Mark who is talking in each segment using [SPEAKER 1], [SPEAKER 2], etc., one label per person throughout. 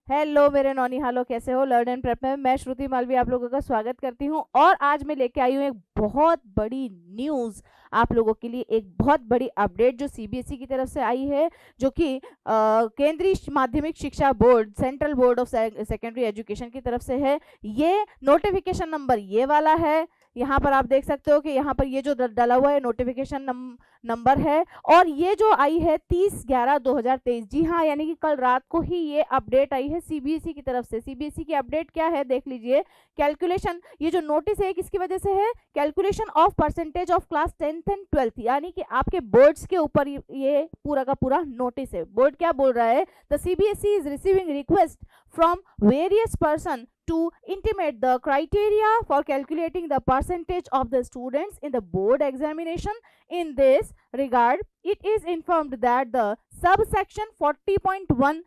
[SPEAKER 1] Hello मेरे नौनिहालो, कैसे हो? लर्न एंड प्रेप में मैं श्रुति मालवी आप लोगों का स्वागत करती हूं। और आज मैं लेके आई हूं एक बहुत बड़ी न्यूज़ आप लोगों के लिए, एक बहुत बड़ी अपडेट जो सीबीएसई की तरफ से आई है, जो कि केंद्रीय माध्यमिक शिक्षा board, central board of secondary education की तरफ से है। ये नोटिफिकेशन नंबर ये वाला है, यहाँ पर आप देख सकते हो कि यहाँ पर ये जो डाला हुआ है नोटिफिकेशन नंबर है, और ये जो आई है 30/11/2023। जी हाँ, यानी कि कल रात को ही ये अपडेट आई है सीबीएसई की तरफ से। सीबीएसई की अपडेट क्या है देख लीजिए। कैलकुलेशन, ये जो नोटिस है किसकी वजह से है? Calculation of percentage of class 10th and 12th, यानी कि आपके बोर्ड्स के ऊपर ये पूरा का पूरा नोटिस है। बोर्ड क्या बोल रहा है? The CBSE is receiving request from various person to intimate the criteria for calculating the percentage of the students in the board examination. In this regard, it is informed that the subsection 40.1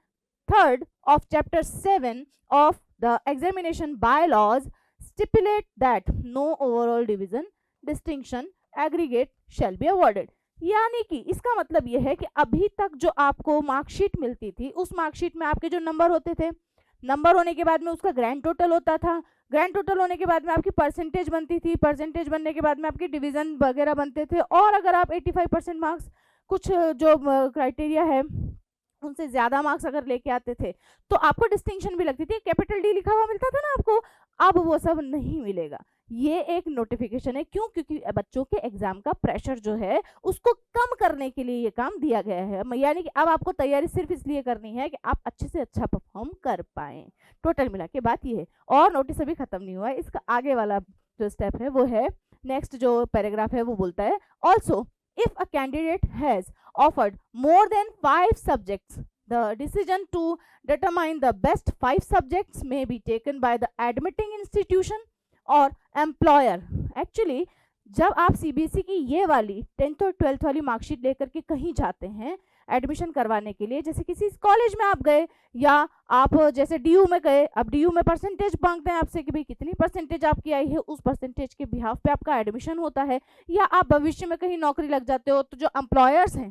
[SPEAKER 1] third of chapter 7 of the examination bylaws stipulate that no overall division, distinction, aggregate shall be awarded. यानी कि इसका मतलब यह है कि अभी तक जो आपको मार्कशीट मिलती थी, उस मार्कशीट में आपके जो नंबर होते थे, नंबर होने के बाद में उसका ग्रैंड टोटल होता था, ग्रैंड टोटल होने के बाद में आपकी परसेंटेज बनती थी, परसेंटेज बनने के बाद में आपके डिवीजन वगैरह बनते थे, और अगर आप 85% मार्क्स, कुछ जो क्राइटेरिया है उनसे ज्यादा मार्क्स अगर लेके आते थे तो आपको डिस्टिंक्शन भी लगती थी, कैपिटल डी लिखा हुआ मिलता था ना आपको। अब वो सब नहीं मिलेगा। ये एक नोटिफिकेशन है, क्यों? क्योंकि बच्चों के एग्जाम का प्रेशर जो है उसको कम करने के लिए ये काम दिया गया है। यानी कि अब आपको तैयारी सिर्फ इसलिए करनी है कि आप अच्छे से अच्छा परफॉर्म कर पाए। टोटल मिला के बात ये है। और नोटिस अभी खत्म नहीं हुआ है, इसका आगे वाला जो स्टेप है वो है, नेक्स्ट जो पैराग्राफ है वो बोलता है, also if a candidate has offered more than 5 subjects, the decision to determine the best 5 subjects may be taken by the admitting institution or employer. Actually, जब आप सीबीएसई की ये वाली 10th और 12th वाली मार्कशीट लेकर के कहीं जाते हैं एडमिशन करवाने के लिए, जैसे किसी कॉलेज में आप गए या आप जैसे डीयू में गए, अब डीयू में परसेंटेज मांगते हैं आपसे कि भाई कितनी परसेंटेज आपकी आई है, उस परसेंटेज के बिहाफ पे आपका एडमिशन होता है, या आप भविष्य में कहीं नौकरी लग जाते हो, तो जो एम्प्लॉयर्स हैं,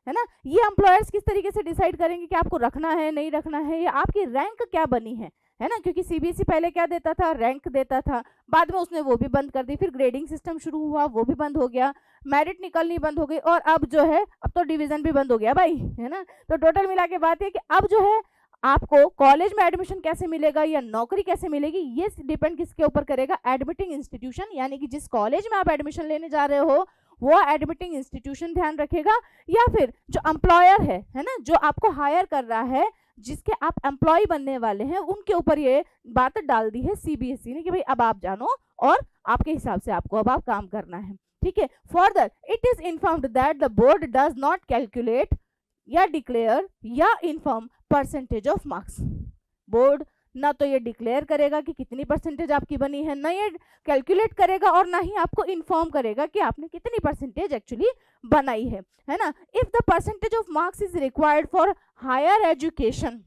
[SPEAKER 1] है ना, ये एम्प्लॉयर्स किस तरीके से डिसाइड करेंगे कि आपको रखना है नहीं रखना है, या आपकी रैंक क्या बनी है ना। क्योंकि सीबीएसई पहले क्या देता था? रैंक देता था, बाद में उसने वो भी बंद कर दी, फिर ग्रेडिंग सिस्टम शुरू हुआ, वो भी बंद हो गया, मेरिट निकलनी बंद हो गई, और अब जो है अब तो डिवीजन भी बंद हो गया भाई, है ना। तो टोटल मिला के बात है कि अब जो है आपको कॉलेज में एडमिशन कैसे मिलेगा या नौकरी कैसे मिलेगी, ये डिपेंड किसके ऊपर करेगा? एडमिटिंग इंस्टीट्यूशन, यानी कि जिस कॉलेज में आप एडमिशन लेने जा रहे हो वो एडमिटिंग इंस्टीट्यूशन ध्यान रखेगा, या फिर जो एम्प्लॉयर है ना, जो आपको हायर कर रहा है, जिसके आप एम्प्लॉय बनने वाले हैं, उनके ऊपर ये बात डाल दी है सीबीएसई ने कि भाई अब आप जानो और आपके हिसाब से आपको अब आप काम करना है। ठीक है। Further it is informed that the board does not calculate या डिक्लेयर या inform percentage of marks. Board ना तो ये डिक्लेयर करेगा कि कितनी परसेंटेज आपकी बनी है, ना ये कैलकुलेट करेगा, और ना ही आपको इन्फॉर्म करेगा कि आपने कितनी परसेंटेज एक्चुअली बनाई है ना। If the percentage of marks is required for higher education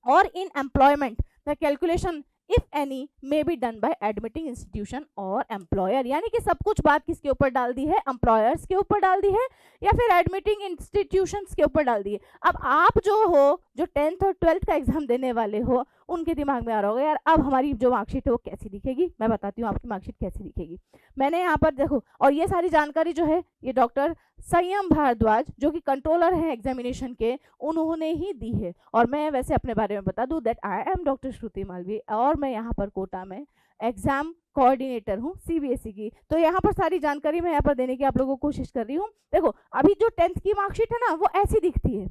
[SPEAKER 1] और in employment, the calculation if any may be done by admitting institution और एम्प्लॉयर। यानी कि सब कुछ बात किसके ऊपर डाल दी है? एम्प्लॉयर्स के ऊपर डाल दी है, या फिर एडमिटिंग इंस्टीट्यूशंस के ऊपर डाल दी है। अब आप जो हो, जो 10th और 12th का एग्जाम देने वाले हो, उनके दिमाग में आ रहा होगा यार अब हमारी जो मार्कशीट है वो कैसी दिखेगी। मैं बताती हूँ आपकी मार्कशीट कैसी दिखेगी। मैंने यहाँ पर देखो, और ये सारी जानकारी जो है ये डॉक्टर संयम भारद्वाज जो कि कंट्रोलर है एग्जामिनेशन के, उन्होंने ही दी है। और मैं वैसे अपने बारे में बता दूं दैट आई एम डॉक्टर श्रुति मालवी, और मैं यहाँ पर कोटा में एग्जाम कोऑर्डिनेटर हूँ सीबीएसई की। तो यहाँ पर सारी जानकारी मैं यहाँ पर देने की आप लोगों को कोशिश कर रही हूँ। देखो अभी जो 10th की मार्कशीट है ना वो ऐसी दिखती है।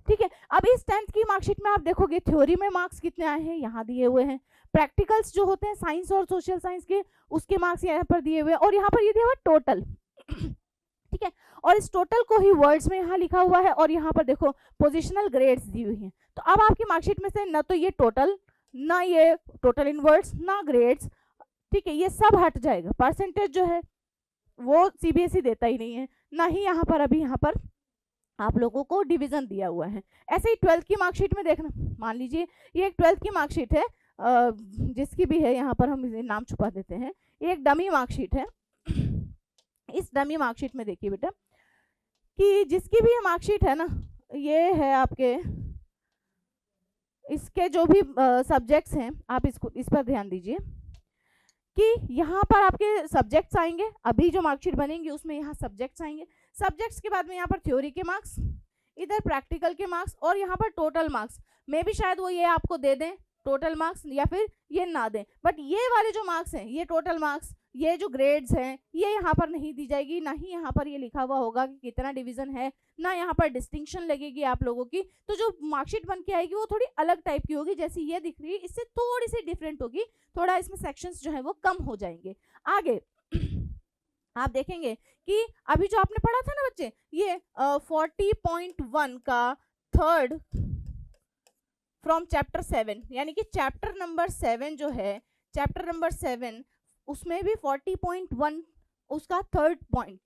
[SPEAKER 1] ठीक है। अब इस 10th की मार्कशीट में आप देखोगे थ्योरी में मार्क्स कितने आए हैं, यहाँ दिए हुए हैं। प्रैक्टिकल्स जो होते हैं साइंस और सोशल साइंस के, उसके मार्क्स यहाँ पर दिए हुए हैं, और यहाँ पर ये दिया हुआ टोटल। ठीक है। और इस टोटल को ही वर्ड्स में यहाँ लिखा हुआ है, और यहाँ पर देखो पोजिशनल ग्रेड्स दी हुई हैं। तो अब आपकी मार्कशीट में से न तो ये टोटल, ना ये टोटल इन वर्ड्स, ना ग्रेड्स, ठीक है, ये सब हट जाएगा। परसेंटेज जो है वो सीबीएसई देता ही नहीं है, ना ही यहाँ पर अभी यहाँ पर आप लोगों को डिवीजन दिया हुआ है। ऐसे ही 12th की मार्कशीट में देखना, मान लीजिए ये एक 12th की मार्कशीट है, जिसकी भी है, यहाँ पर हम इसे नाम छुपा देते हैं, ये एक डमी मार्कशीट है। इस डमी मार्कशीट में देखिए बेटा कि जिसकी भी मार्कशीट है ना, ये है आपके इसके जो भी सब्जेक्ट्स हैं आप इस पर ध्यान दीजिए कि यहाँ पर आपके सब्जेक्ट्स आएंगे, अभी जो मार्कशीट बनेंगी उसमें यहाँ सब्जेक्ट्स आएंगे, सब्जेक्ट्स के बाद में यहाँ पर थ्योरी के मार्क्स, इधर प्रैक्टिकल के मार्क्स और यहाँ पर टोटल मार्क्स। मे भी शायद वो ये आपको दे दें टोटल मार्क्स या फिर ये ना दें, बट ये वाले जो मार्क्स हैं, ये टोटल मार्क्स, ये जो ग्रेड्स हैं, ये यहाँ पर नहीं दी जाएगी, ना ही यहाँ पर ये लिखा हुआ होगा कि कितना डिवीजन है, ना यहाँ पर डिस्टिंक्शन लगेगी आप लोगों की। तो जो मार्कशीट बन के आएगी वो थोड़ी अलग टाइप की होगी, जैसी ये दिख रही है इससे थोड़ी सी डिफरेंट होगी, थोड़ा इसमें सेक्शंस जो है वो कम हो जाएंगे। आगे आप देखेंगे कि अभी जो आपने पढ़ा था ना बच्चे, ये 40.1 का थर्ड फ्रॉम चैप्टर 7, यानी कि चैप्टर नंबर 7 जो है, चैप्टर नंबर 7 उसमें भी 40.1 उसका थर्ड पॉइंट,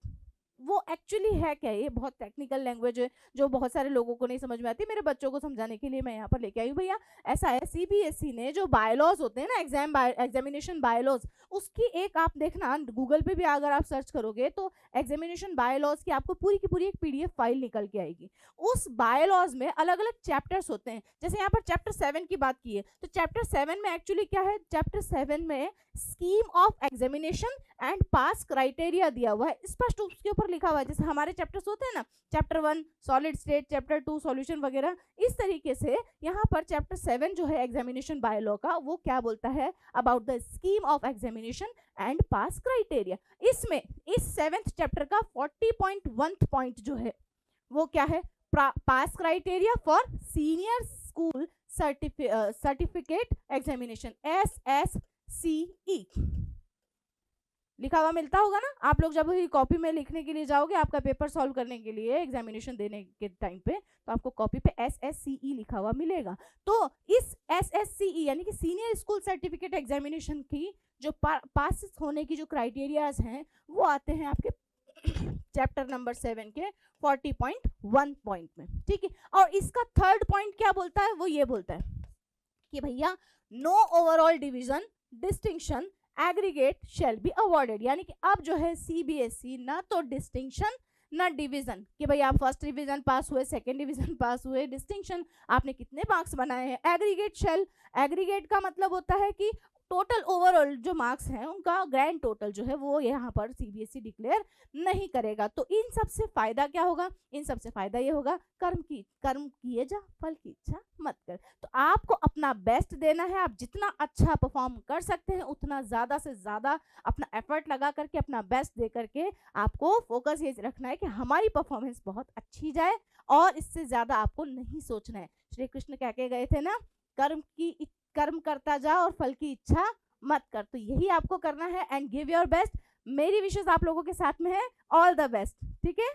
[SPEAKER 1] वो एक्चुअली है क्या? ये बहुत टेक्निकल लैंग्वेज है जो बहुत सारे लोगों को नहीं समझ में आती, मेरे बच्चों को समझाने के लिए मैं यहाँ पर लेके आई हूँ। भैया ऐसा है, सीबीएसई ने जो बायलॉज होते हैं ना, एग्जामिनेशन बायलॉज, उसकी एक आप देखना गूगल पे भी अगर आप सर्च करोगे तो एग्जामिनेशन बायलॉज की आपको पूरी की पूरी एक पीडीएफ फाइल निकल के आएगी। उस बायलॉज में अलग अलग चैप्टर्स होते हैं, जैसे यहाँ पर चैप्टर 7 की बात की है तो चैप्टर 7 में एक्चुअली क्या है, चैप्टर 7 में scheme of examination and pass criteria दिया हुआ है, स्पष्ट उसके ऊपर लिखा हुआ है। जैसे हमारे चैप्टर्स होते हैं ना, chapter 1 solid state, chapter 2 solution वगैरह, इस तरीके से यहाँ पर चैप्टर 7 जो है एग्जामिनेशन बाय लॉ का, वो क्या बोलता है about the scheme of examination and pass criteria. इसमें इस 7th चैप्टर का 40.1 पॉइंट जो है वो क्या है, pass criteria for senior school certificate examination, SSCE लिखा हुआ मिलता होगा ना। आप लोग जब कॉपी में लिखने के लिए जाओगे, आपका पेपर सॉल्व करने के लिए एग्जामिनेशन देने के टाइम पे, तो आपको कॉपी पे SSCE लिखा हुआ मिलेगा। तो इस SSCE यानी कि सीनियर स्कूल सर्टिफिकेट एग्जामिनेशन की जो पास होने की जो क्राइटेरियाज हैं वो आते हैं आपके चैप्टर नंबर 7 के 40.1 पॉइंट में, ठीक है। और इसका थर्ड पॉइंट क्या बोलता है, वो ये बोलता है कि भैया no overall division distinction aggregate shall be awarded, यानी कि अब जो है सीबीएसई ना तो डिस्टिंक्शन ना डिवीजन कि भाई आप फर्स्ट डिवीजन पास हुए, सेकंड डिवीजन पास हुए, डिस्टिंक्शन आपने कितने मार्क्स बनाए हैं, एग्रीगेट शेल, एग्रीगेट का मतलब होता है कि टोटल ओवरऑल जो मार्क्स हैं उनका ग्रैंड टोटल जो है वो यहाँ पर सीबीएसई डिक्लेयर नहीं करेगा। तो इन सब से फायदा क्या होगा, इन सब से फायदा ये होगा कर्म किए जा फल की इच्छा मत कर। तो आपको अपना बेस्ट देना है, आप जितना अच्छा परफॉर्म कर सकते हैं उतना ज़्यादा से ज़्यादा अपना एफर्ट लगा करके अपना बेस्ट दे करके आपको फोकस ये रखना है कि हमारी परफॉर्मेंस बहुत अच्छी जाए, और इससे ज़्यादा आपको नहीं सोचना है। श्री कृष्ण कह के गए थे ना, कर्म करता जा और फल की इच्छा मत कर, तो यही आपको करना है एंड गिव योर बेस्ट। मेरी विशेष आप लोगों के साथ में है, ऑल द बेस्ट, ठीक है।